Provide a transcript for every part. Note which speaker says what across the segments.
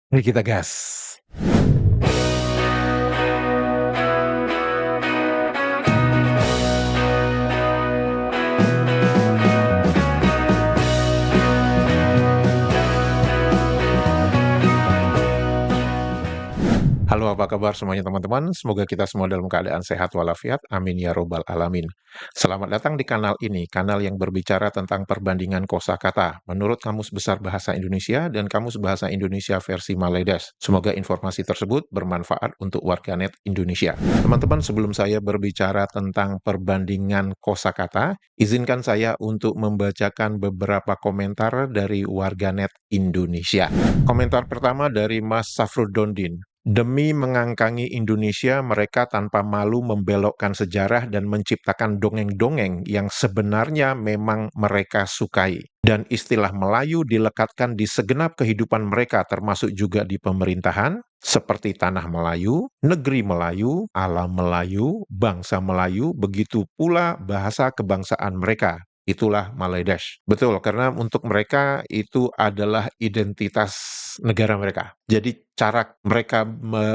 Speaker 1: Mari kita gas. Halo, apa kabar semuanya teman-teman? Semoga kita semua dalam keadaan sehat walafiat. Amin ya robbal alamin. Selamat datang di kanal ini, kanal yang berbicara tentang perbandingan kosakata menurut Kamus Besar Bahasa Indonesia dan Kamus Bahasa Indonesia versi Maledes. Semoga informasi tersebut bermanfaat untuk warganet Indonesia. Teman-teman, sebelum saya berbicara tentang perbandingan kosakata, izinkan saya untuk membacakan beberapa komentar dari warganet Indonesia. Komentar pertama dari Mas Safruddondin. Demi mengangkangi Indonesia, mereka tanpa malu membelokkan sejarah dan menciptakan dongeng-dongeng yang sebenarnya memang mereka sukai. Dan istilah Melayu dilekatkan di segenap kehidupan mereka, termasuk juga di pemerintahan, seperti tanah Melayu, negeri Melayu, alam Melayu, bangsa Melayu, begitu pula bahasa kebangsaan mereka. Itulah Maledes. Betul, karena untuk mereka itu adalah identitas negara mereka. Jadi cara mereka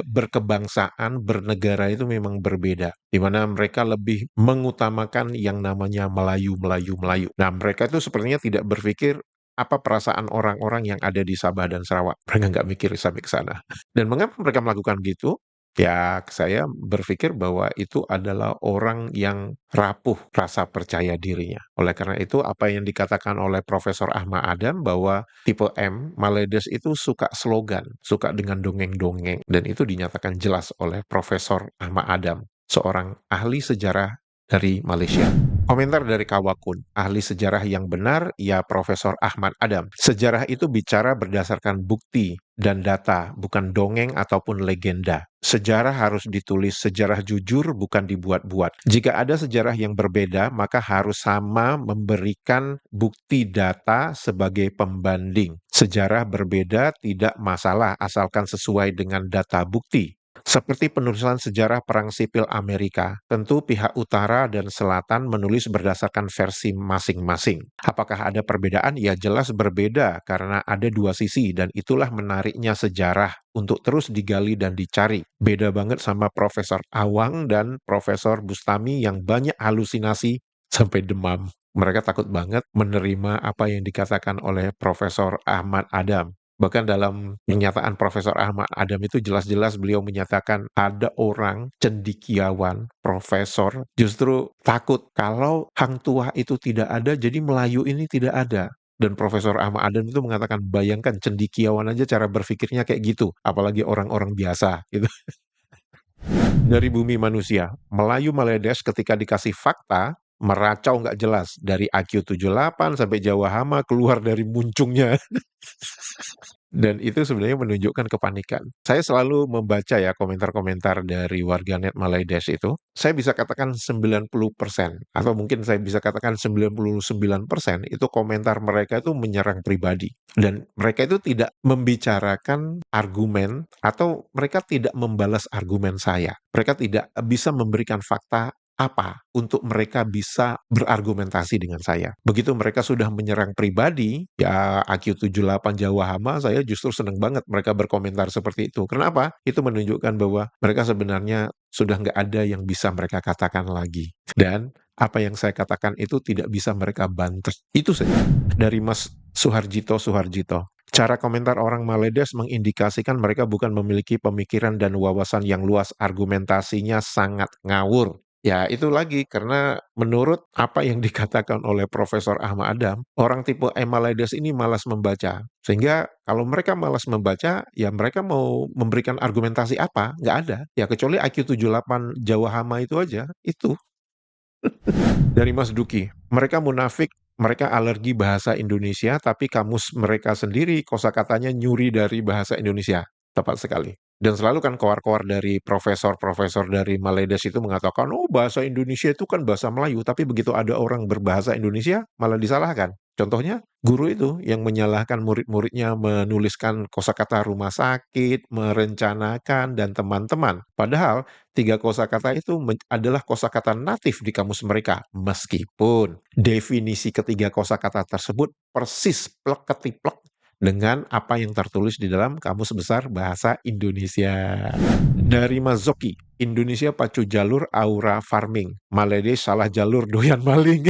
Speaker 1: berkebangsaan, bernegara itu memang berbeda. Di mana mereka lebih mengutamakan yang namanya Melayu, Melayu, Melayu. Nah, mereka itu sepertinya tidak berpikir apa perasaan orang-orang yang ada di Sabah dan Sarawak. Mereka nggak mikir sampai ke sana. Dan mengapa mereka melakukan gitu? Ya, saya berpikir bahwa itu adalah orang yang rapuh rasa percaya dirinya. Oleh karena itu, apa yang dikatakan oleh Profesor Ahmad Adam bahwa tipe M, Maledes itu suka slogan, suka dengan dongeng-dongeng, dan itu dinyatakan jelas oleh Profesor Ahmad Adam, seorang ahli sejarah dari Malaysia. Komentar dari Kawakun, ahli sejarah yang benar, ya Profesor Ahmad Adam. Sejarah itu bicara berdasarkan bukti dan data, bukan dongeng ataupun legenda. Sejarah harus ditulis sejarah jujur, bukan dibuat-buat. Jika ada sejarah yang berbeda, maka harus sama memberikan bukti data sebagai pembanding. Sejarah berbeda tidak masalah, asalkan sesuai dengan data bukti. Seperti penulisan sejarah Perang Sipil Amerika, tentu pihak utara dan selatan menulis berdasarkan versi masing-masing. Apakah ada perbedaan? Ya jelas berbeda karena ada dua sisi dan itulah menariknya sejarah untuk terus digali dan dicari. Beda banget sama Profesor Awang dan Profesor Bustami yang banyak halusinasi sampai demam. Mereka takut banget menerima apa yang dikatakan oleh Profesor Ahmad Adam. Bahkan dalam pernyataan Profesor Ahmad Adam itu jelas-jelas beliau menyatakan ada orang cendikiawan, profesor, justru takut kalau Hang Tuah itu tidak ada, jadi Melayu ini tidak ada. Dan Profesor Ahmad Adam itu mengatakan, bayangkan cendikiawan aja cara berpikirnya kayak gitu, apalagi orang-orang biasa. Gitu. Dari bumi manusia, Melayu Maledes ketika dikasih fakta, meracau nggak jelas. Dari IQ 78 sampai Jawa Hama keluar dari muncungnya. Dan itu sebenarnya menunjukkan kepanikan. Saya selalu membaca ya komentar-komentar dari warganet Maledes itu. Saya bisa katakan 90%, atau mungkin saya bisa katakan 99% itu komentar mereka itu menyerang pribadi. Dan mereka itu tidak membicarakan argumen, atau mereka tidak membalas argumen saya. Mereka tidak bisa memberikan fakta apa untuk mereka bisa berargumentasi dengan saya. Begitu mereka sudah menyerang pribadi, ya IQ 78 Jawa Hama, saya justru senang banget mereka berkomentar seperti itu. Kenapa? Itu menunjukkan bahwa mereka sebenarnya sudah nggak ada yang bisa mereka katakan lagi. Dan apa yang saya katakan itu tidak bisa mereka bantah. Itu saja. Dari Mas Suharjito. Cara komentar orang Maledes mengindikasikan mereka bukan memiliki pemikiran dan wawasan yang luas, argumentasinya sangat ngawur. Ya, itu lagi, karena menurut apa yang dikatakan oleh Profesor Ahmad Adam, orang tipe Emalides ini malas membaca. Sehingga kalau mereka malas membaca, ya mereka mau memberikan argumentasi apa? Nggak ada. Ya, kecuali IQ 78 Jawa Hama itu aja, itu. Dari Mas Duki, mereka munafik, mereka alergi bahasa Indonesia, tapi kamus mereka sendiri kosakatanya nyuri dari bahasa Indonesia. Tepat sekali. Dan selalu kan koar-koar dari profesor-profesor dari Maledes itu mengatakan, oh bahasa Indonesia itu kan bahasa Melayu, tapi begitu ada orang berbahasa Indonesia, malah disalahkan. Contohnya, guru itu yang menyalahkan murid-muridnya menuliskan kosakata rumah sakit, merencanakan, dan teman-teman. Padahal, tiga kosakata itu adalah kosakata natif di kamus mereka, meskipun definisi ketiga kosakata tersebut persis plek ketiplek dengan apa yang tertulis di dalam Kamus Besar Bahasa Indonesia. Dari Mas Zoki, Indonesia pacu jalur aura farming, Malede salah jalur doyan maling.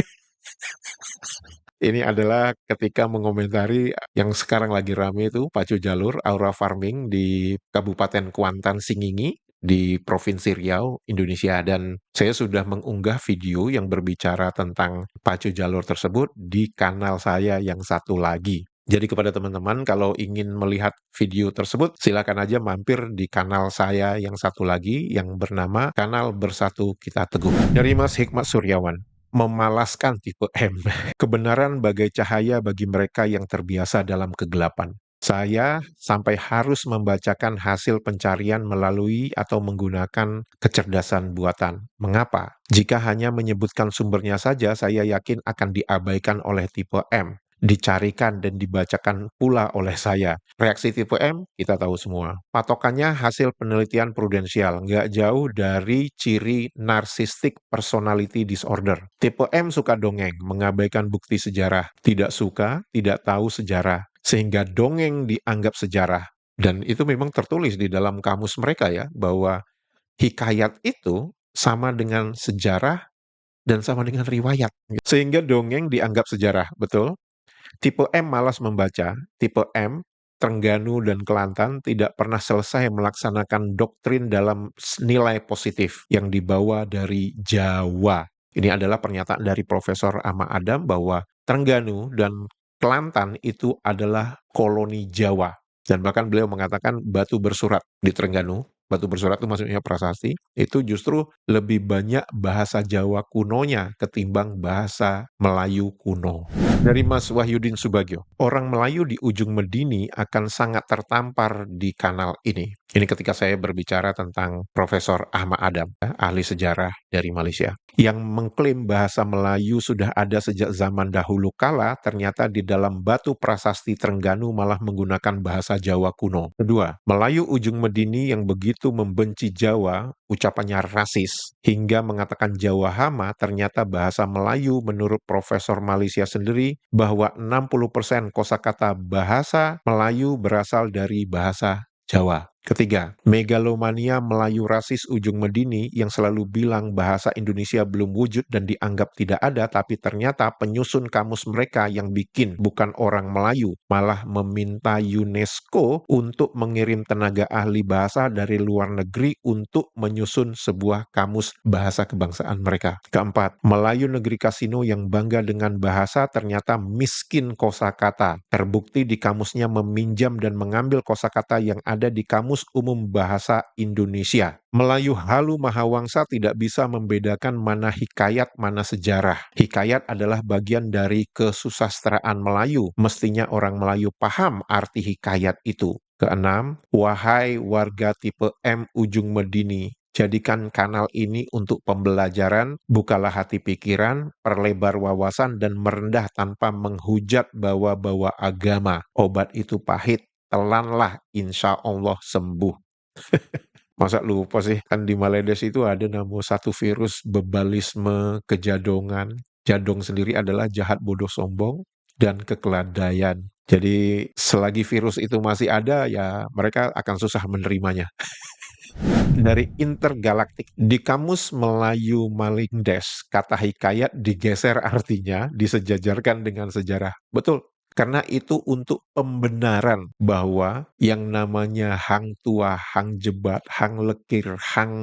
Speaker 1: Ini adalah ketika mengomentari yang sekarang lagi rame itu pacu jalur aura farming di Kabupaten Kuantan Singingi di Provinsi Riau, Indonesia. Dan saya sudah mengunggah video yang berbicara tentang pacu jalur tersebut di kanal saya yang satu lagi. Jadi kepada teman-teman, kalau ingin melihat video tersebut, silakan aja mampir di kanal saya yang satu lagi yang bernama Kanal Bersatu Kita Teguh. Dari Mas Hikmat Suryawan, memalaskan tipe M. Kebenaran bagai cahaya bagi mereka yang terbiasa dalam kegelapan. Saya sampai harus membacakan hasil pencarian melalui atau menggunakan kecerdasan buatan. Mengapa? Jika hanya menyebutkan sumbernya saja, saya yakin akan diabaikan oleh tipe M, dicarikan dan dibacakan pula oleh saya. Reaksi tipe M, kita tahu semua. Patokannya hasil penelitian prudensial, nggak jauh dari ciri narcissistic personality disorder. Tipe M suka dongeng, mengabaikan bukti sejarah, tidak suka, tidak tahu sejarah, sehingga dongeng dianggap sejarah. Dan itu memang tertulis di dalam kamus mereka ya, bahwa hikayat itu sama dengan sejarah dan sama dengan riwayat. Sehingga dongeng dianggap sejarah, betul? Tipe M malas membaca, tipe M, Trengganu dan Kelantan tidak pernah selesai melaksanakan doktrin dalam nilai positif yang dibawa dari Jawa. Ini adalah pernyataan dari Profesor Ahmad Adam bahwa Trengganu dan Kelantan itu adalah koloni Jawa. Dan bahkan beliau mengatakan batu bersurat di Trengganu, batu bersurat itu maksudnya prasasti, itu justru lebih banyak bahasa Jawa kunonya ketimbang bahasa Melayu kuno. Dari Mas Wahyudin Subagio, orang Melayu di ujung Medini akan sangat tertampar di kanal ini. Ini ketika saya berbicara tentang Profesor Ahmad Adam, ahli sejarah dari Malaysia, yang mengklaim bahasa Melayu sudah ada sejak zaman dahulu kala, ternyata di dalam batu prasasti Trengganu malah menggunakan bahasa Jawa kuno. Kedua, Melayu ujung Medini yang begitu membenci Jawa, ucapannya rasis, hingga mengatakan Jawa hama, ternyata bahasa Melayu menurut Profesor Malaysia sendiri bahwa 60% kosakata bahasa Melayu berasal dari bahasa Jawa. Ketiga, megalomania Melayu rasis ujung Medini yang selalu bilang bahasa Indonesia belum wujud dan dianggap tidak ada, tapi ternyata penyusun kamus mereka yang bikin bukan orang Melayu, malah meminta UNESCO untuk mengirim tenaga ahli bahasa dari luar negeri untuk menyusun sebuah kamus bahasa kebangsaan mereka. Keempat, Melayu negeri kasino yang bangga dengan bahasa ternyata miskin kosakata. Terbukti di kamusnya meminjam dan mengambil kosakata yang ada di kamus Umum Bahasa Indonesia. Melayu halu mahawangsa tidak bisa membedakan mana hikayat, mana sejarah. Hikayat adalah bagian dari kesusastraan Melayu. Mestinya orang Melayu paham arti hikayat itu. Keenam, wahai warga tipe M ujung Medini, jadikan kanal ini untuk pembelajaran, bukalah hati pikiran, perlebar wawasan, dan merendah tanpa menghujat bawa-bawa agama. Obat itu pahit, telanlah, insya Allah sembuh. Masa lupa sih, kan di Maledes itu ada satu virus bebalisme kejadongan. Jadong sendiri adalah jahat bodoh sombong dan kekeladaian. Jadi selagi virus itu masih ada, ya mereka akan susah menerimanya. Dari intergalaktik. Di kamus Melayu Malingdes, kata hikayat digeser artinya, disejajarkan dengan sejarah. Betul, karena itu untuk pembenaran bahwa yang namanya hang tua, hang jebat, hang lekir, hang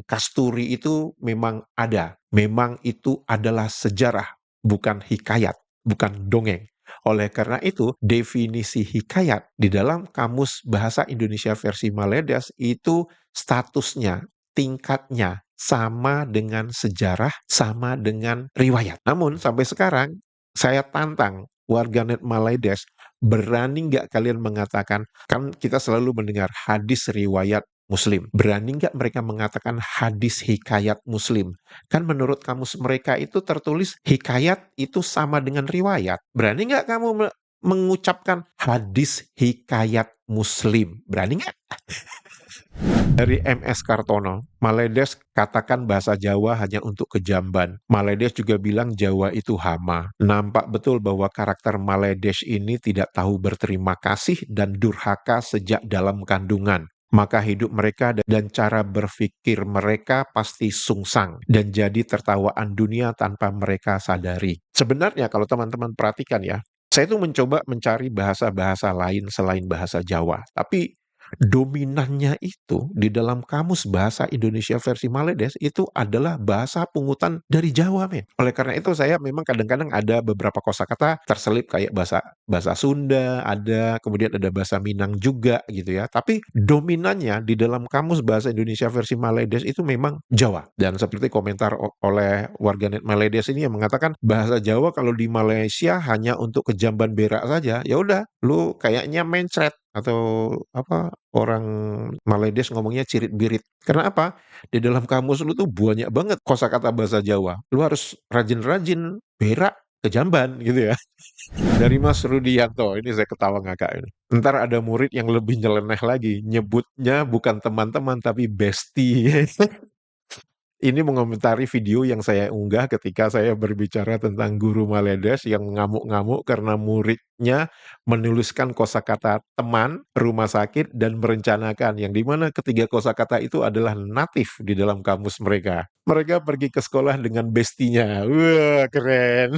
Speaker 1: kasturi itu memang ada. Memang itu adalah sejarah, bukan hikayat, bukan dongeng. Oleh karena itu, definisi hikayat di dalam Kamus Bahasa Indonesia versi Maledes itu statusnya, tingkatnya sama dengan sejarah, sama dengan riwayat. Namun sampai sekarang, saya tantang warganet Maledes, berani nggak kalian mengatakan, kan kita selalu mendengar hadis riwayat Muslim. Berani nggak mereka mengatakan hadis hikayat Muslim? Kan menurut kamus mereka itu tertulis hikayat itu sama dengan riwayat. Berani nggak kamu mengucapkan hadis hikayat Muslim? Berani nggak? Dari MS Kartono, Maledes katakan bahasa Jawa hanya untuk kejamban. Maledes juga bilang Jawa itu hama. Nampak betul bahwa karakter Maledes ini tidak tahu berterima kasih dan durhaka sejak dalam kandungan. Maka hidup mereka dan cara berpikir mereka pasti sungsang dan jadi tertawaan dunia tanpa mereka sadari. Sebenarnya kalau teman-teman perhatikan ya, saya tuh mencoba mencari bahasa-bahasa lain selain bahasa Jawa. Tapi dominannya itu di dalam kamus bahasa Indonesia versi Maledes itu adalah bahasa pungutan dari Jawa, men. Oleh karena itu saya memang kadang-kadang ada beberapa kosakata terselip kayak bahasa bahasa Sunda, ada kemudian ada bahasa Minang juga gitu ya. Tapi dominannya di dalam kamus bahasa Indonesia versi Maledes itu memang Jawa. Dan seperti komentar oleh warganet Maledes ini yang mengatakan bahasa Jawa kalau di Malaysia hanya untuk kejamban berak saja, ya udah, lu kayaknya mencret atau apa orang Maledes ngomongnya cirit-birit. Karena apa? Di dalam kamus lu tuh banyak banget kosakata bahasa Jawa. Lu harus rajin-rajin berak ke jamban gitu ya. Dari Mas Rudianto, ini saya ketawa ngakak ini. Ntar ada murid yang lebih nyeleneh lagi, nyebutnya bukan teman-teman tapi bestie. Ini mengomentari video yang saya unggah ketika saya berbicara tentang guru Maledes yang ngamuk-ngamuk karena muridnya menuliskan kosakata teman, rumah sakit, dan merencanakan, yang dimana ketiga kosakata itu adalah natif di dalam kamus mereka. Mereka pergi ke sekolah dengan bestinya. Wah, keren.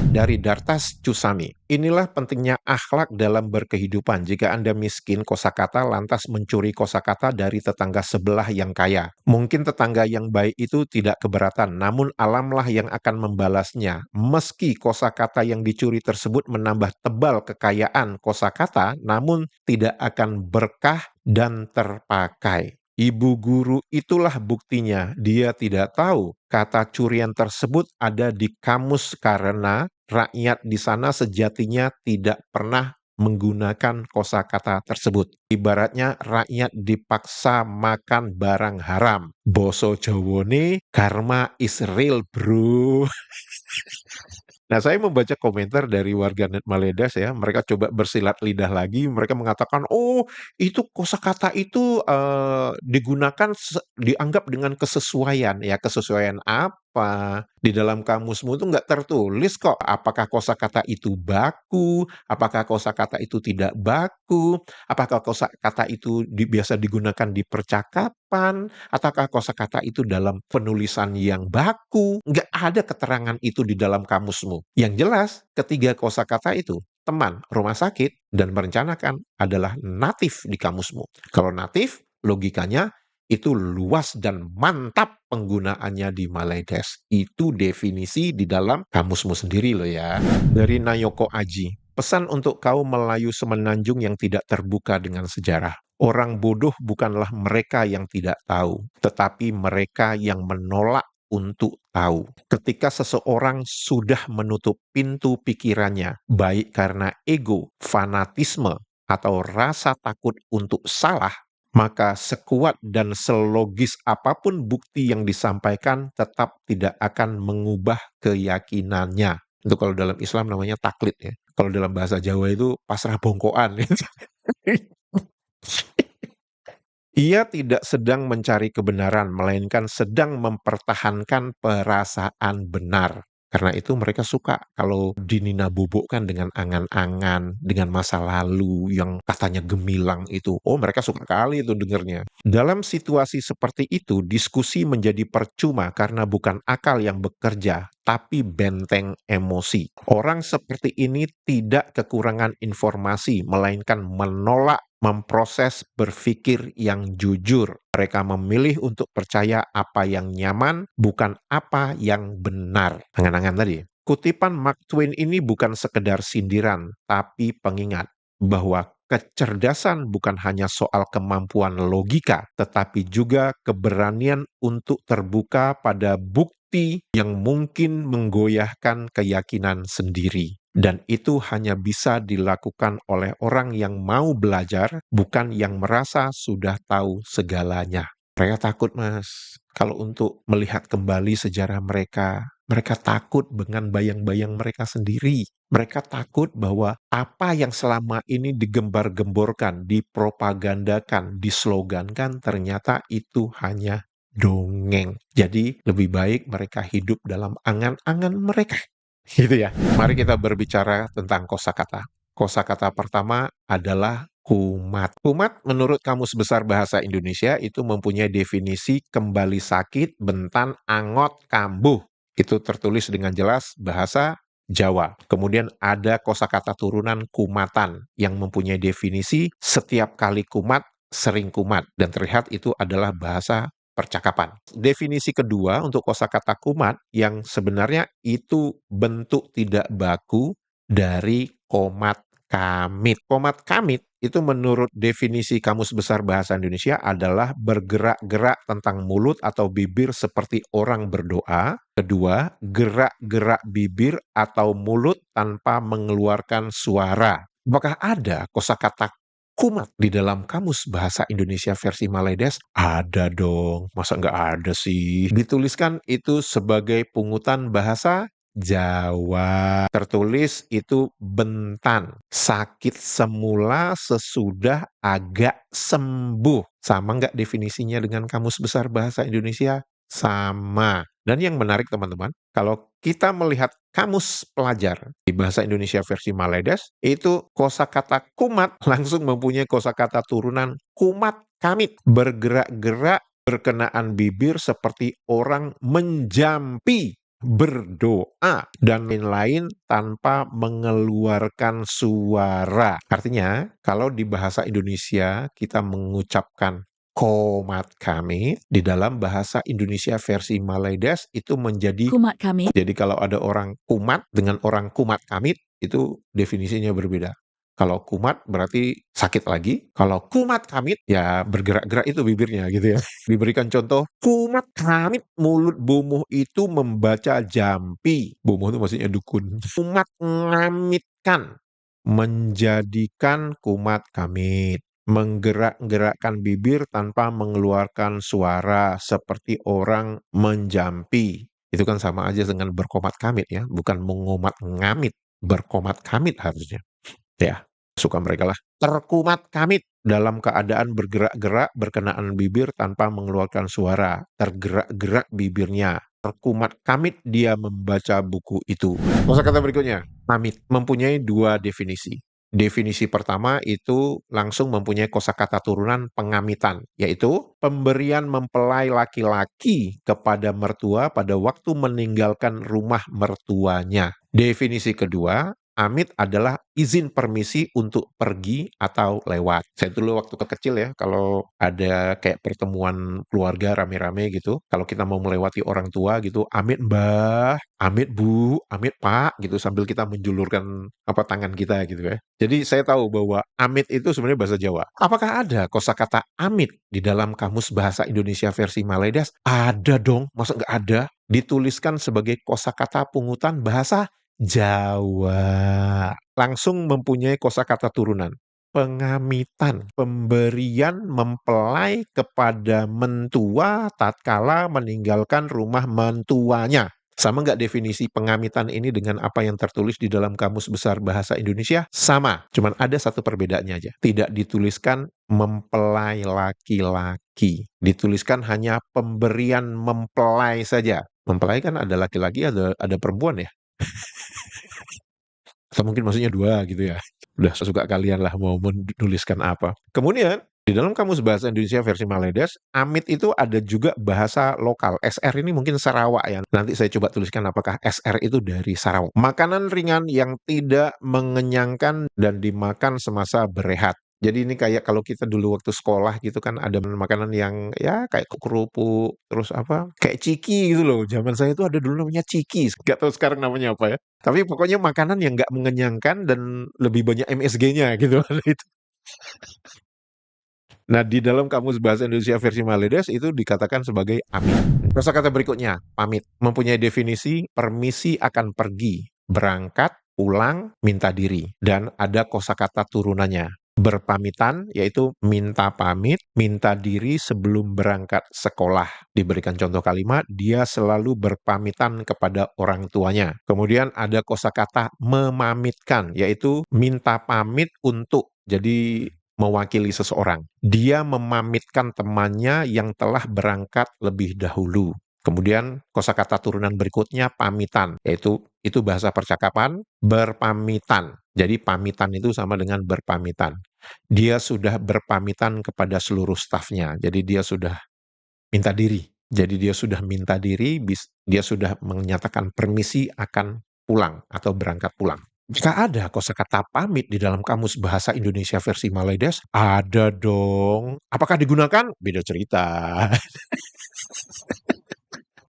Speaker 1: Dari Dartas Cusami. Inilah pentingnya akhlak dalam berkehidupan. Jika Anda miskin kosakata lantas mencuri kosakata dari tetangga sebelah yang kaya. Mungkin tetangga yang baik itu tidak keberatan, namun alamlah yang akan membalasnya. Meski kosakata yang dicuri tersebut menambah tebal kekayaan kosakata, namun tidak akan berkah dan terpakai. Ibu guru itulah buktinya. Dia tidak tahu kata curian tersebut ada di kamus karena rakyat di sana sejatinya tidak pernah menggunakan kosakata tersebut. Ibaratnya rakyat dipaksa makan barang haram. Boso Jawone, karma is real, bro. Nah, saya membaca komentar dari warganet Maledas ya, mereka coba bersilat lidah lagi, mereka mengatakan, "Oh, itu kosakata itu, digunakan dianggap dengan kesesuaian." Ya, kesesuaian apa? Di dalam kamusmu itu nggak tertulis kok, apakah kosakata itu baku, apakah kosakata itu tidak baku, apakah kosakata itu biasa digunakan di percakapan, ataukah kosakata itu dalam penulisan yang baku? Nggak ada keterangan itu di dalam kamusmu. Yang jelas, ketiga kosakata itu, teman, rumah sakit, dan merencanakan adalah natif di kamusmu. Kalau natif, logikanya itu luas dan mantap penggunaannya di Maledes. Itu definisi di dalam kamusmu sendiri loh ya. Dari Nayoko Aji. Pesan untuk kaum Melayu semenanjung yang tidak terbuka dengan sejarah. Orang bodoh bukanlah mereka yang tidak tahu, tetapi mereka yang menolak untuk tahu. Ketika seseorang sudah menutup pintu pikirannya, baik karena ego, fanatisme, atau rasa takut untuk salah, maka sekuat dan selogis apapun bukti yang disampaikan tetap tidak akan mengubah keyakinannya. Itu kalau dalam Islam namanya taklid ya. Kalau dalam bahasa Jawa itu pasrah bongkoan. Ia tidak sedang mencari kebenaran, melainkan sedang mempertahankan perasaan benar. Karena itu mereka suka kalau dinina-bobokkan dengan angan-angan, dengan masa lalu yang katanya gemilang itu. Oh, mereka suka kali itu dengernya. Dalam situasi seperti itu, diskusi menjadi percuma karena bukan akal yang bekerja, tapi benteng emosi. Orang seperti ini tidak kekurangan informasi, melainkan menolak memproses berpikir yang jujur. Mereka memilih untuk percaya apa yang nyaman, bukan apa yang benar. Angan-angan tadi. Kutipan Mark Twain ini bukan sekedar sindiran, tapi pengingat bahwa kecerdasan bukan hanya soal kemampuan logika, tetapi juga keberanian untuk terbuka pada bukti yang mungkin menggoyahkan keyakinan sendiri. Dan itu hanya bisa dilakukan oleh orang yang mau belajar, bukan yang merasa sudah tahu segalanya. Mereka takut, Mas, kalau untuk melihat kembali sejarah mereka. Mereka takut dengan bayang-bayang mereka sendiri. Mereka takut bahwa apa yang selama ini digembar-gemborkan, dipropagandakan, dislogankan, ternyata itu hanya dongeng. Jadi lebih baik mereka hidup dalam angan-angan mereka. Gitu ya. Mari kita berbicara tentang kosakata. Kosakata pertama adalah kumat. Kumat menurut Kamus Besar Bahasa Indonesia itu mempunyai definisi kembali sakit, bentan, angot, kambuh. Itu tertulis dengan jelas bahasa Jawa. Kemudian ada kosakata turunan kumatan yang mempunyai definisi setiap kali kumat, sering kumat. Dan terlihat itu adalah bahasa percakapan. Definisi kedua untuk kosakata kumat yang sebenarnya itu bentuk tidak baku dari komat kamit. Komat kamit itu menurut definisi Kamus Besar Bahasa Indonesia adalah bergerak-gerak tentang mulut atau bibir seperti orang berdoa. Kedua, gerak-gerak bibir atau mulut tanpa mengeluarkan suara. Apakah ada kosakata kumat di dalam Kamus Bahasa Indonesia versi Maledes? Ada dong, masa nggak ada sih? Dituliskan itu sebagai pungutan bahasa Jawa. Tertulis itu bentan, sakit semula sesudah agak sembuh. Sama nggak definisinya dengan Kamus Besar Bahasa Indonesia? Sama. Dan yang menarik teman-teman, kalau kita melihat kamus pelajar di Bahasa Indonesia versi Maledes, itu kosakata kumat langsung mempunyai kosakata turunan kumat kamit. Bergerak-gerak berkenaan bibir seperti orang menjampi berdoa dan lain-lain tanpa mengeluarkan suara. Artinya, kalau di bahasa Indonesia kita mengucapkan komat kamit, di dalam bahasa Indonesia versi Maledes itu menjadi
Speaker 2: Kumat kamit.
Speaker 1: jadi kalau ada orang kumat dengan orang kumat kamit, itu definisinya berbeda. Kalau kumat berarti sakit lagi, kalau kumat kamit ya bergerak-gerak itu bibirnya gitu ya. Diberikan contoh, kumat kamit mulut bomoh itu membaca jampi. Bomoh itu maksudnya dukun. Kumat ngamitkan, menjadikan kumat kamit. Menggerak-gerakkan bibir tanpa mengeluarkan suara seperti orang menjampi. Itu kan sama aja dengan berkomat kamit ya, bukan mengomat ngamit, berkomat kamit harusnya. Ya, suka mereka lah. Terkumat kamit dalam keadaan bergerak-gerak berkenaan bibir tanpa mengeluarkan suara. Tergerak-gerak bibirnya. Terkumat kamit dia membaca buku itu. Kosakata berikutnya, kamit mempunyai dua definisi. Definisi pertama itu langsung mempunyai kosakata turunan pengamitan, yaitu pemberian mempelai laki-laki kepada mertua pada waktu meninggalkan rumah mertuanya. Definisi kedua, amit adalah izin permisi untuk pergi atau lewat. Saya dulu waktu kecil ya, kalau ada kayak pertemuan keluarga rame-rame gitu, kalau kita mau melewati orang tua gitu, amit mbah, amit bu, amit pak gitu, sambil kita menjulurkan tangan kita gitu ya. Jadi saya tahu bahwa amit itu sebenarnya bahasa Jawa. Apakah ada kosakata amit di dalam Kamus Bahasa Indonesia versi Maledes? Ada dong, masa nggak ada? Dituliskan sebagai kosakata pungutan bahasa Jawa. Langsung mempunyai kosakata turunan. Pengamitan, pemberian mempelai kepada mentua tatkala meninggalkan rumah mentuanya. Sama nggak definisi pengamitan ini dengan apa yang tertulis di dalam Kamus Besar Bahasa Indonesia? Sama, cuman ada satu perbedaannya aja. Tidak dituliskan mempelai laki-laki. Dituliskan hanya pemberian mempelai saja. Mempelai kan ada laki-laki, ada perempuan ya. Atau mungkin maksudnya dua gitu ya. Udah sesuka kalian lah mau menuliskan apa. Kemudian, di dalam Kamus Bahasa Indonesia versi Maledes, amit itu ada juga bahasa lokal. SR ini mungkin Sarawak ya. Nanti saya coba tuliskan apakah SR itu dari Sarawak. Makanan ringan yang tidak mengenyangkan dan dimakan semasa berehat. Jadi ini kayak kalau kita dulu waktu sekolah gitu kan ada makanan yang ya kayak kerupuk, terus kayak ciki gitu loh. Zaman saya itu ada dulu namanya ciki. Gak tahu sekarang namanya apa ya. Tapi pokoknya makanan yang nggak mengenyangkan dan lebih banyak MSG-nya gitu. Nah, di dalam Kamus Bahasa Indonesia versi Maledes itu dikatakan sebagai amit. Kosakata berikutnya, pamit, mempunyai definisi permisi akan pergi, berangkat, pulang, minta diri. Dan ada kosakata turunannya. berpamitan, yaitu minta pamit, minta diri sebelum berangkat sekolah. Diberikan contoh kalimat, dia selalu berpamitan kepada orang tuanya. Kemudian ada kosakata memamitkan, yaitu minta pamit untuk. Jadi mewakili seseorang. Dia memamitkan temannya yang telah berangkat lebih dahulu. Kemudian kosakata turunan berikutnya pamitan, yaitu itu bahasa percakapan, berpamitan. Jadi pamitan itu sama dengan berpamitan. Dia sudah berpamitan kepada seluruh stafnya. Jadi dia sudah minta diri. Jadi dia sudah minta diri, dia sudah menyatakan permisi akan pulang atau berangkat pulang. Jika ada kosakata pamit di dalam kamus bahasa Indonesia versi Maledes, ada dong. Apakah digunakan? Beda cerita.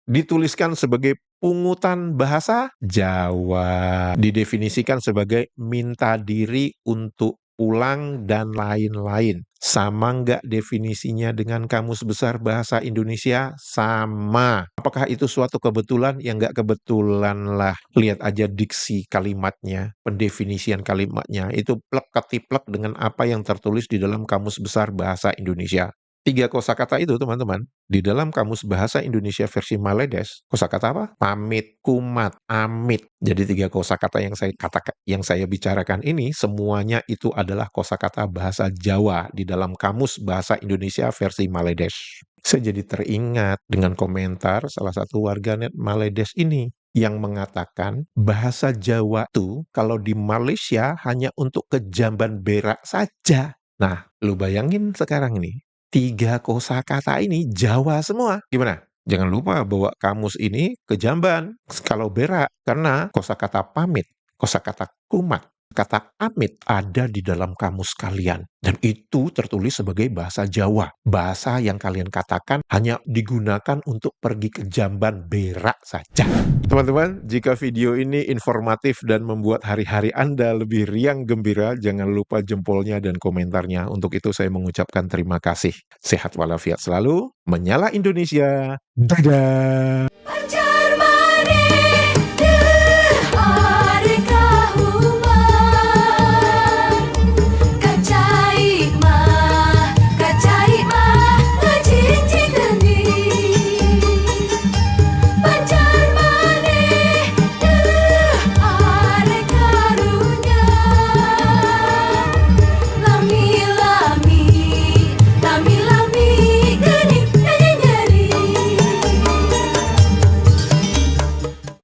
Speaker 1: Dituliskan sebagai pungutan bahasa Jawa, didefinisikan sebagai minta diri untuk pulang dan lain-lain. Sama nggak definisinya dengan Kamus Besar Bahasa Indonesia? Sama. Apakah itu suatu kebetulan? Ya nggak kebetulan lah. Lihat aja diksi kalimatnya, pendefinisian kalimatnya, itu plek-ketiplek dengan apa yang tertulis di dalam Kamus Besar Bahasa Indonesia. 3 kosakata itu teman-teman, di dalam Kamus Bahasa Indonesia versi Maledes, kosakata apa? Pamit, kumat, amit. Jadi 3 kosakata yang saya katakan, yang saya bicarakan ini, semuanya itu adalah kosakata bahasa Jawa di dalam Kamus Bahasa Indonesia versi Maledes. Saya jadi teringat dengan komentar salah satu warganet Maledes ini yang mengatakan bahasa Jawa itu kalau di Malaysia hanya untuk kejamban berak saja. Nah, lu bayangin sekarang nih, 3 kosakata ini Jawa semua. Gimana? Jangan lupa bawa kamus ini ke Jamban kalau berak, karena kosakata pamit, kosakata kumat, kata amit ada di dalam kamus kalian. Dan itu tertulis sebagai bahasa Jawa. Bahasa yang kalian katakan hanya digunakan untuk pergi ke Jamban berak saja. Teman-teman, jika video ini informatif dan membuat hari-hari Anda lebih riang gembira, jangan lupa jempolnya dan komentarnya. Untuk itu saya mengucapkan terima kasih. Sehat walafiat selalu, menyala Indonesia. Dadah!